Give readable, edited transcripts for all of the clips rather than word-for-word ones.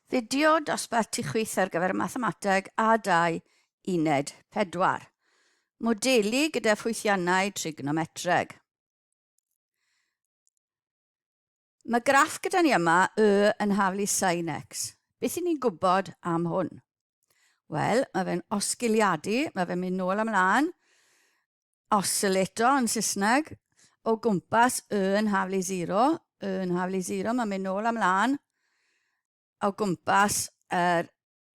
Fideo dosbarth chwith ar gyfer mathemateg A2 uned 4. Modeli gyda ffwythiannau trigonometreg. Mae graff gyda ni yma yn haflu sin x. Beth i ni'n gwybod am hwn? Wel, mae fe'n osgiliadu, mae fe'n mynd nôl ymlaen, oscillator yn Saesneg, o gwmpas yn haflu 0, yn haflu 0, mae'n mynd nôl ymlaen, o gwmpas yr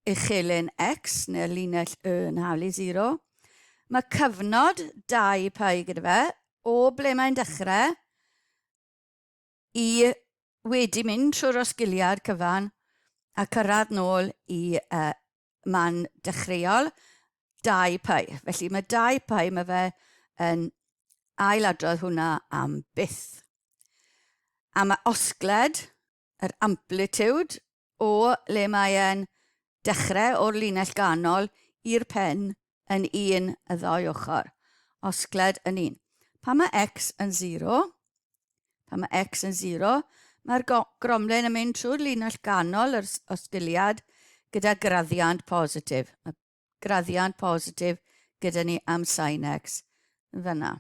uchelyn x, neu'r linell yn haflu 0. Mae cyfnod 2 pi gyda fe, o ble mae'n dechrau, i wedi mynd trwy'r osgiliad cyfan a cyrraedd nôl i man dechreuol 2 pi. Felly mae 2 pi, mae fe yn ailadrodd hwnna am byth. A mae osgled, yr amplitude, o le mae e'n dechrau o'r linell ganol i'r pen yn 1 y ddoi ochr. Osgled yn 1. Pan mae x yn 0, mae'r gromlen yn mynd trwy'r linell ganol yr osgiliad gyda graddiant positif. Mae graddiant positif gyda ni am sin x yn fyna.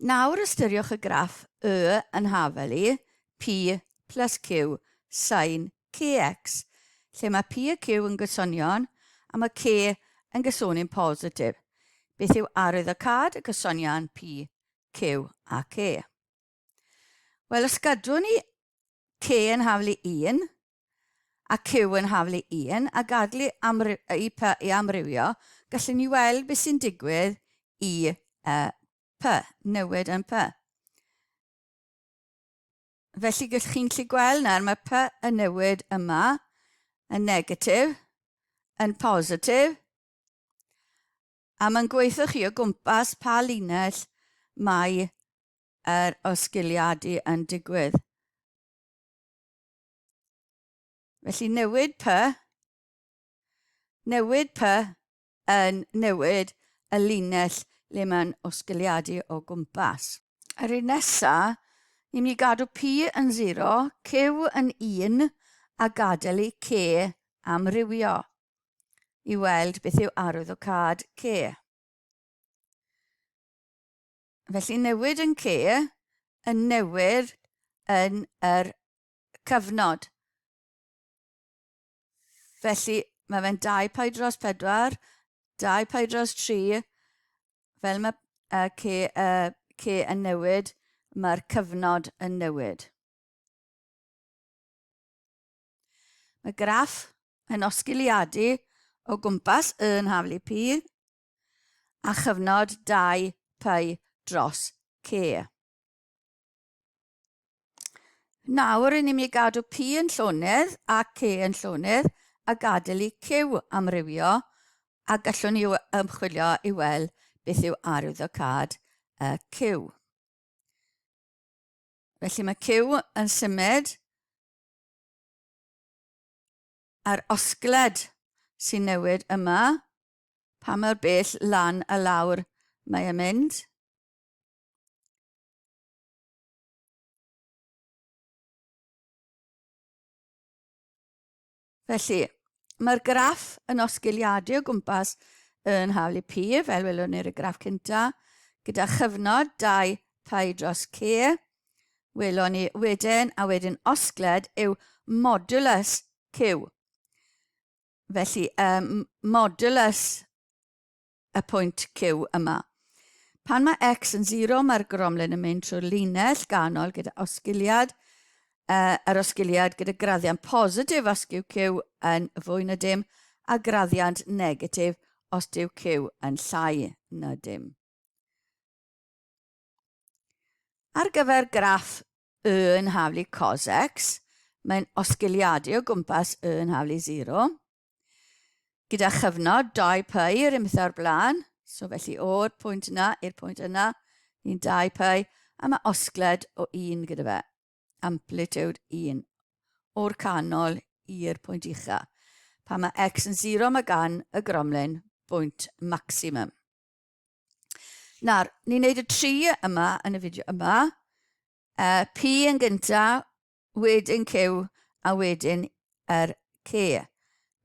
Nawr ystyriwch y graff yn hafelu p plus q sin kx, lle mae p a q yn gysonion a mae k yn gysonin positif. Beth yw arwyddocad y gysonion p, q a k? Wel, os gadw ni k yn haflu 1 a q yn haflu 1 a gadlu i amrywio, gallwn ni weld beth sy'n digwydd i p, newid yn p. Felly gallwch chi'n gallu gweld nawr mae p yn newid yma, yn negatif, yn positif, a mae'n gweithio chi o gwmpas pa linell mae yr osgiliadu yn digwydd. Felly newid p yn newid y linell le mae'n osgiliadu o gwmpas. Yr un nesaf, ni'n mynd i gadw p yn 0, q yn 1 a gadael i k amrywio i weld beth yw arwyddocad k. Felly newid yn k yn newid yn yr cyfnod. Felly mae fe'n 2 pi dros 4, 2 pi dros 3, fel mae k yn newid, mae'r cyfnod yn newid. Mae graff yn osgiliadu o gwmpas yn haflu p a chyfnod 2 pi dros k. Nawr ni'n mynd i gadw p yn llonydd a k yn llonydd a gadael i q amrywio a gallwn ni ymchwilio i weld beth yw arwyddocad q. Felly mae q yn symud a'r osgled sy'n newid yma, pa mor bell lan a lawr mae e'n mynd. Felly, mae'r graff yn osgiliadu o gwmpas yn haflu p, fel welwn ni'r graff cynta, gyda chyfnod 2 pi dros k. Welwn ni wedyn osgled yw modulus q. Felly, modulus y pwynt q yma. Pan mae x yn 0, mae'r gromlen yn mynd trwy'r linell ganol gyda osgiliad, yr osgiliad gyda graddiant positif os yw q yn fwy na dim a graddiant negatif os yw q yn llai na dim. Ar gyfer graff yn haflu cos x, mae'n osgiliadu o gwmpas yn haflu 0, gyda chyfnod 2 pi yr unwaith o'r blaen, so felly o'r pwynt yna i'r pwynt yna, ni'n 2 pi, a mae osgled o 1 gyda fe. Amplitude 1, o'r canol i'r pwynt ucha. Pan mae x yn 0, mae gan y gromlen bwynt maximum. Nawr, ni'n neud y 3 yma yn y fideo yma. P yn gyntaf, wedyn q, a wedyn yr C.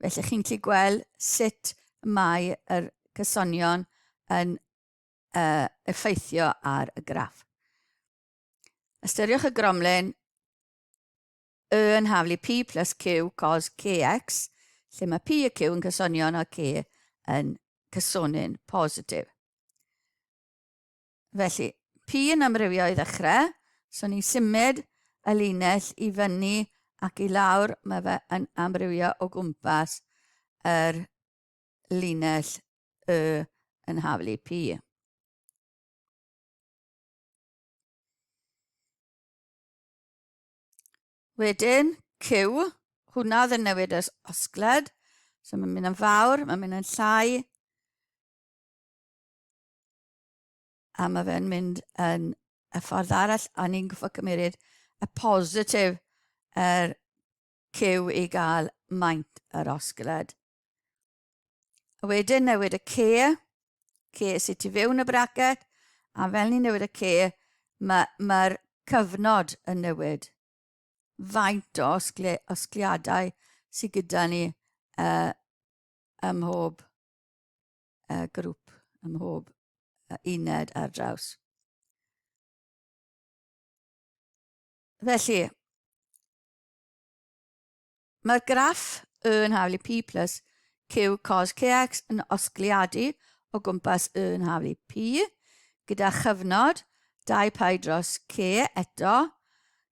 Felly chi'n gallu gweld sut mae yr cysonion yn effeithio ar y graff. Ystyriwch y gromlen Y yn haflu P plus Q cos Kx, lle mae P a Q yn cysonion a K yn cysonin positif. Felly, P yn amrywio i ddechrau, so ni'n symud y linell i fyny ac i lawr, mae fe yn amrywio o gwmpas yr linell Y yn haflu P. Wedyn, Q, hwnna oedd yn newid y osgled, so mae'n mynd yn fawr, mae'n mynd yn llai, a mae fe'n mynd yn y ffordd arall, a ni'n goffo cymryd y positif yr Q i gael maint yr osgled. Wedyn newid y C sydd tu fewn y bracet, a fel ni'n newid y C, mae'r cyfnod yn newid. Faint o osgliadau sydd gyda ni ym mhob grŵp, ym mhob uned ar draws. Felly, mae'r graff Y yn haflu P plus Q cos Kx yn osgliadu o gwmpas Y yn haflu P, gyda chyfnod 2 pi dros K eto,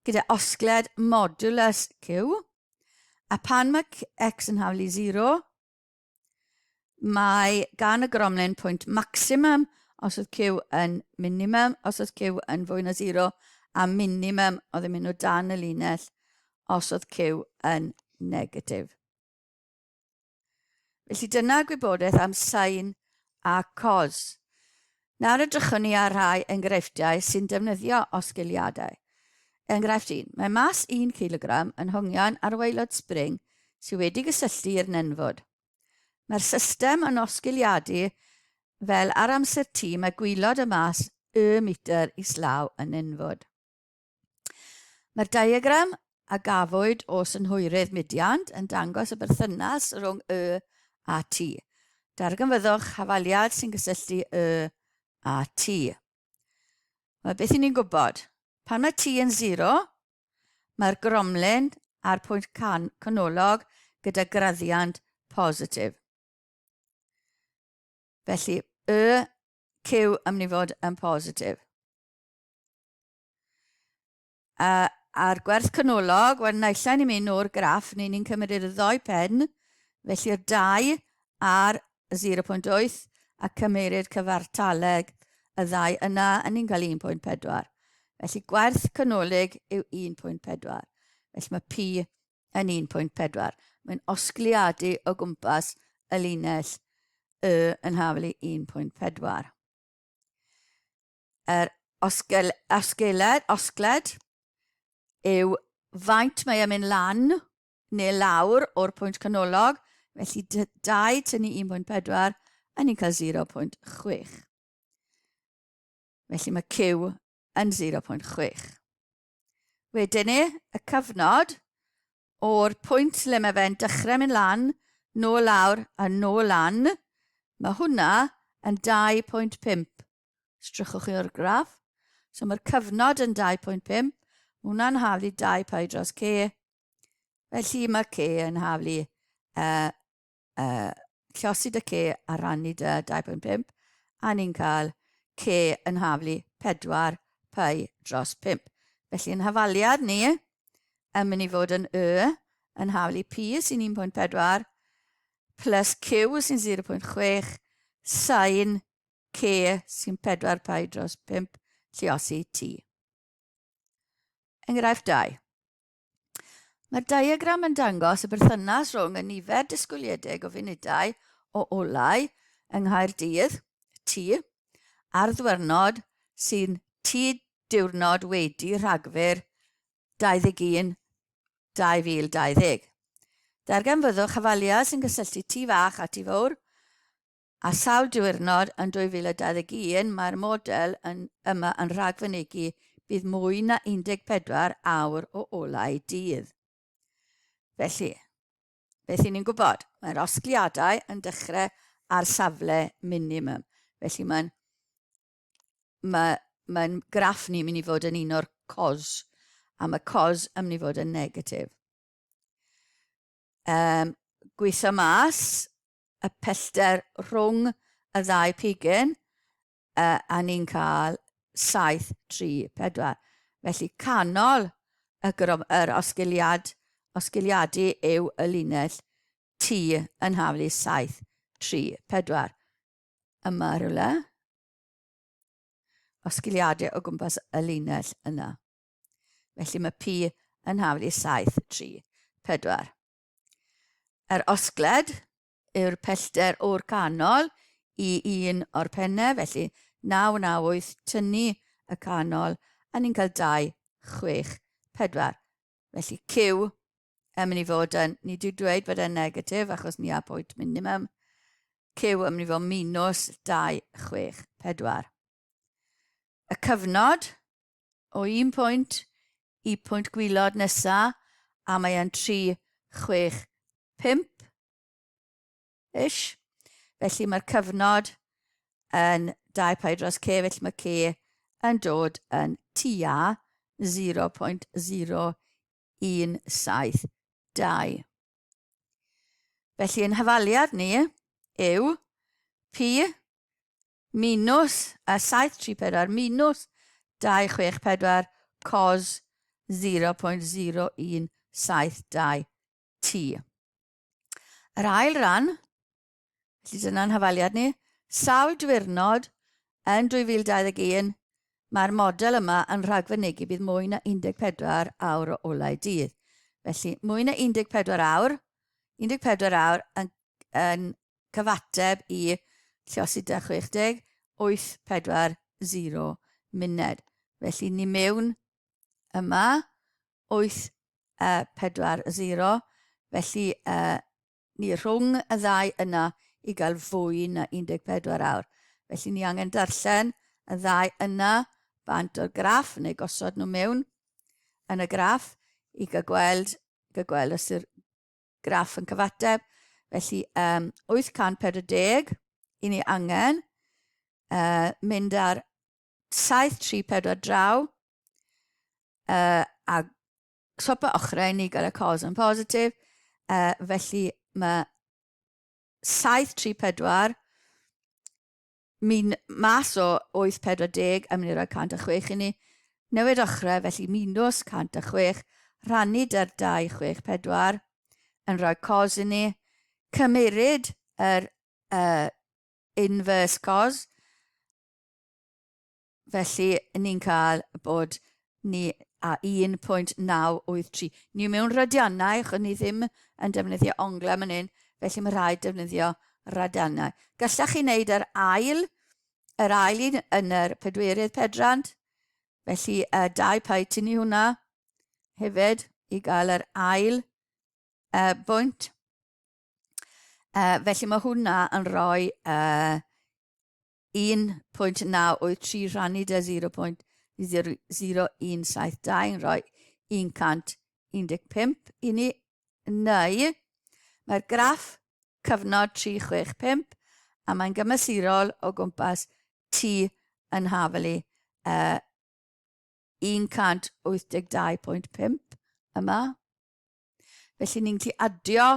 gyda osgled modulus Q, a pan mae X yn haflu 0, mae gan y gromlen pwynt maximum os oedd Q yn minimum, os oedd Q yn fwy na 0, a minimum oedd yn mynd o dan y linell os oedd Q yn negatif. Felly dyna'r gwybodaeth am sin a cos. Nawr edrychwn ni ar rhai enghreifftiau sy'n defnyddio osgiliadau. Enghraifft 1. Mae mas 1 kg yn hongian ar waelod spring sydd wedi gysylltu i'r nenfwd. Mae'r system yn osgiliadu fel ar amser T mae gwylod y mas Y metr islaw yn nenfwd. Mae'r diagram a gafwyd o synhwyrydd mudiant yn dangos y berthynas rhwng Y a T. Darganfyddwch hafaliad sy'n gysylltu Y a T. Mae beth i ni'n gwybod? Pan mae T yn 0, mae'r gromlen a'r pwynt canolog gyda graddiant positif. Felly, Y, Q yn mynd i fod yn positif. A'r gwerth canolog, wel naill ni'n mynd o'r graff, ni'n cymryd y ddoi pen, felly'r 2 ar 0.8 a cymeryd cyfartaleg y ddau yna, a ni'n cael 1.4. Felly gwerth canolig yw 1.4. Felly mae P yn 1.4. Mae'n osgliadu o gwmpas y linell Y yn haflu 1.4. Yr osgled yw faint mae yn mynd lan neu lawr o'r pwynt canolog. Felly 2 tynnu 1.4 a ni'n cael 0.6. Felly mae Q yn 0.6. Wedyn ni, y cyfnod o'r pwynt lle mae fe'n dechrau mynd lan, nôl lawr a nôl lan, mae hwnna yn 2.5. Strychwch chi o'r graff. So mae'r cyfnod yn 2.5. Hwna'n haflu 2 pi dros K. Felly mae K yn haflu llosud y K a rannu dy 2.5. A ni'n cael K yn haflu 4 pi dros 5. Felly yn hafaliad ni, yn mynd i fod yn Y, yn haflu P sy'n 1.4, plus Q sy'n 0.6, sin K sy'n 4 pi dros 5, lluosi T. Enghraifft 2. Mae'r diagram yn dangos y berthynas rhwng y nifer disgwyliedig o funudau o olau yng Nghaerdydd, T, a'r ddiwrnod sy'n T diwrnod wedi Rhagfyr 21-2020. Darganfyddwch hafaliad sy'n gysylltu T fach a T fawr, a sawl diwrnod yn 2021 mae'r model yma yn rhagfynegu bydd mwy na 14 awr o olau dydd. Felly, beth i ni'n gwybod? Mae'r osgliadau yn dechrau ar safle minimum. Felly mae'n graff ni'n mynd i fod yn un o'r cos, a mae cos yn mynd i fod yn negatif. Gweithio mas y pellter rhwng y ddau pigyn, a ni'n cael 7, 3, 4. Felly canol yr osgiliadu yw y linell T yn haflu 7, 3, 4. Yma rhywle. Osgiliadau o gwmpas y linell yna. Felly mae P yn haflu 7, 3, 4. Yr osgled yw'r pellter o'r canol i un o'r pennau, felly 9, 9, 8, tynnu y canol, a ni'n cael 2, 6, 4. Felly Q yn mynd i fod yn, ni wedi dweud bod e'n negatif achos ni a pwynt minimum. Q yn mynd i fod minus 2, 6, 4. Y cyfnod o un pwynt i pwynt gwylod nesaf, a mae e'n 3, 6, 5 ish. Felly mae'r cyfnod yn 2 pi dros k, felly mae k yn dod yn tua 0.0172. Felly yn hyfaliad ni yw P minus 734 minus 264 cos 0.0172 T. Yr ail ran, felly dyna'n hyfaliad ni, sawl diwrnod yn 2021 mae'r model yma yn rhagfynegu bydd mwy na 14 awr o olau dydd. Felly mwy na 14 awr yn cyfateb i lluosida 60, 840 munud. Felly ni mewn yma 840, felly ni rhwng y ddau yna i gael fwy na 14 awr. Felly ni angen darllen y ddau yna bant o'r graff, neu gosod nhw mewn yn y graff i gael gweld os yw'r graff yn cyfateb. Felly 840 i ni angen mynd ar 734 draw, a swop y ochrau ni gael y cos yn positif. Felly mae 734 mas o 840 yn mynd i roi 106 i ni. Newid ochrau, felly minus 106, rhannu 'da'r 264 yn rhoi cos i ni. Cymeryd yr inverse cos. Felly ni'n cael bod ni a 1.983. Ni mewn radiannau, achos ni ddim yn defnyddio onglau man hyn, felly mae rhaid defnyddio radiannau. Gallach chi wneud yr ail un yn yr pedwerydd pedrand, felly 2 pi tynnu hwnna hefyd i gael yr ail bwynt. Felly mae hwnna yn rhoi 1.983 rhannu 0.0172 yn rhoi 115 i ni, neu mae'r graff cyfnod 365 a mae'n gymesurol o gwmpas T yn hafelu 182.5 yma. Felly ni'n gallu adio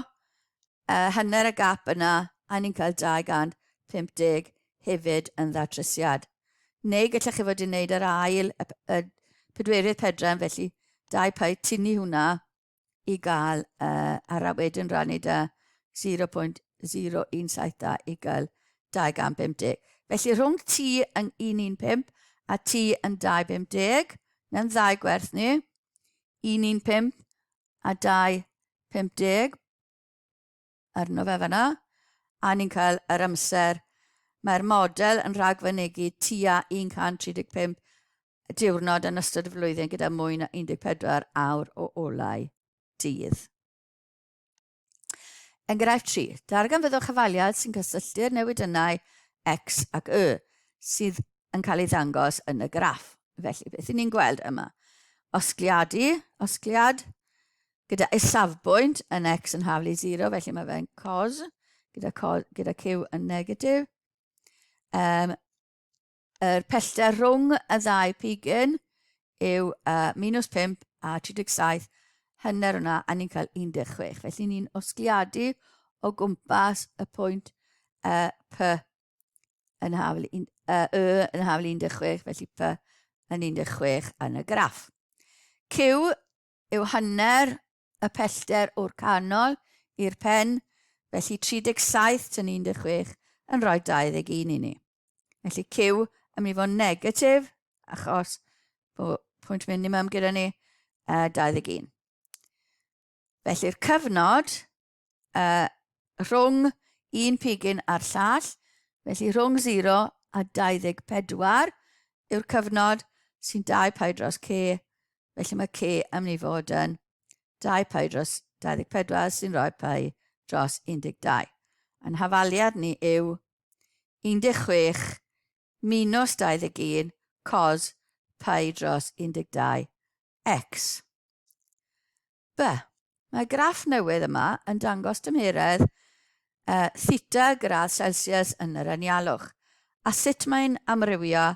hanner y gap yna a ni'n cael 250 hefyd yn ddatrysiad. Neu gallech chi fod i wneud yr ail y pedwerydd pedran, felly 2 pi tynnu hwnna i gael a wedyn rannu 0.0172 i gael 250. Felly rhwng T yn 115 a T yn 250, na'n ddau gwerth ni, 115 a 250, arno fe fanna, a ni'n cael yr amser. Mae'r model yn rhagfynegu tua 135 diwrnod yn ystod y flwyddyn gyda mwy na 14 awr o olau dydd. Enghraifft 3. Darganfyddwch hyfaliad sy'n cysylltu'r newidynau X ac Y sydd yn cael ei ddangos yn y graff. Felly, beth ni'n gweld yma? Osgliad gyda isafbwynt yn x yn haflu 0, felly mae fe'n cos, gyda q yn negatif. Yr pellter rhwng y ddau pigyn yw -5 a 37, hanner hwnna, a ni'n cael 16. Felly ni'n osgliadu o gwmpas y pwynt P yn haflu 16, felly P yn 16 yn y graff. Q yw hanner y pellter o'r canol i'r pen, felly 37 tyn 16 yn rhoi 21 i ni. Felly Q yn mynd i fod negatif, achos pwynt minimum gyda ni 21. Felly'r cyfnod rhwng un pigyn a'r llall, felly rhwng 0 a 24 yw'r cyfnod sy'n 2 pi dros k, felly mae k yn mynd i fod yn 2 pi dros 24 sy'n rhoi pi dros 12. Yn hafaliad ni yw 16 minus 21 cos pi dros 12 x. B. Mae graff newydd yma yn dangos tymheredd theta gradd Celsius yn yr anialwch, a sut mae'n amrywio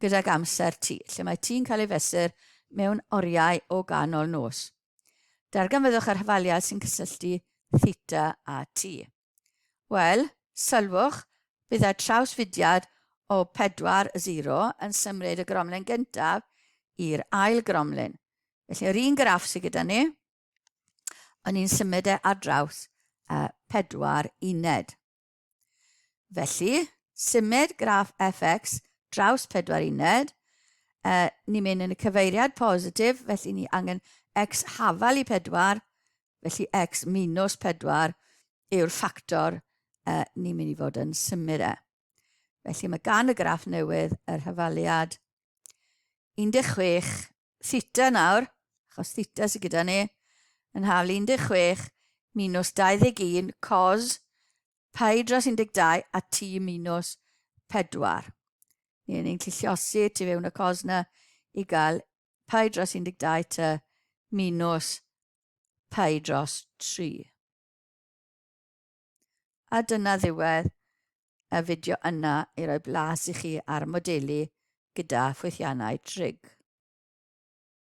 gydag amser t, lle mae t'n cael ei fesur mewn oriau o ganol nos. Darganfyddwch yr hafaliad sy'n cysylltu theta a t. Wel, sylwch bydd y trawsfudiad o 4,0 yn symud y gromlen gyntaf i'r ail gromlen. Felly, yr un graff sydd gyda ni, o'n i'n symud e ar draws 4 uned. Felly, symud graff fx draws 4 uned, ni'n mynd yn y cyfeiriad positif, felly ni angen x hafal i 4, felly x minus 4 yw'r ffactor ni'n mynd i fod yn symud e. Felly mae gan y graff newydd yr hafaliad 16 theta nawr, achos theta sydd gyda ni, yn haflu 16 minus 21 cos pi dros 12 a t minus 4. Ni'n llulliosi tu fewn y cos na i gael pi dros 12 te minus pi dros 3. A dyna ddiwedd y fideo yna i roi blas i chi ar modeli gyda ffwythiannau trig.